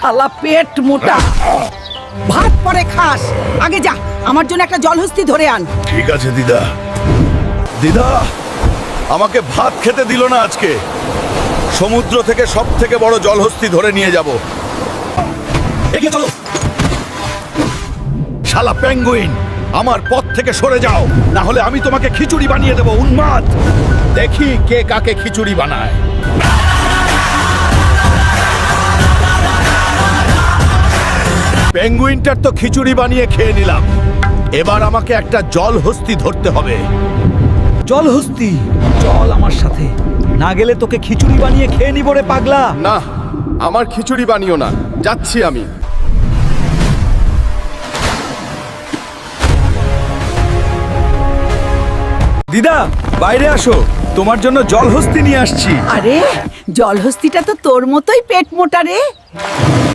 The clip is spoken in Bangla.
শালা পেট মোটা। ভাত পরে খাস, আগে যা আমার জন্য একটা জলহস্তি ধরে আন। ঠিক আছে দিদা। দিদা আমাকে ভাত খেতে দিল না আজকে। সমুদ্র থেকে সব থেকে বড় জলহস্তি ধরে নিয়ে যাব। এগিয়ে চলো। শালা পেঙ্গুইন, আমার পথ থেকে সরে যাও, না হলে আমি তোমাকে খিচুড়ি বানিয়ে দেব। উন্মাদ, দেখি কে কাকে খিচুড়ি বানায়। পেঙ্গুইনটার তো খিচুড়ি বানিয়ে খেয়ে নিলাম, এবার আমাকে একটা জলহস্তি ধরতে হবে। জলহস্তি, চল আমার সাথে, না গেলে তোকে খিচুড়ি বানিয়ে খেয়ে নিব রে পাগলা। না, আমার খিচুড়ি বানিও না, যাচ্ছি আমি। দিদা বাইরে আসো, তোমার জন্য জলহস্তি নিয়ে আসছি। আরে জলহস্তিটা তো তোর মতোই পেট মোটা রে।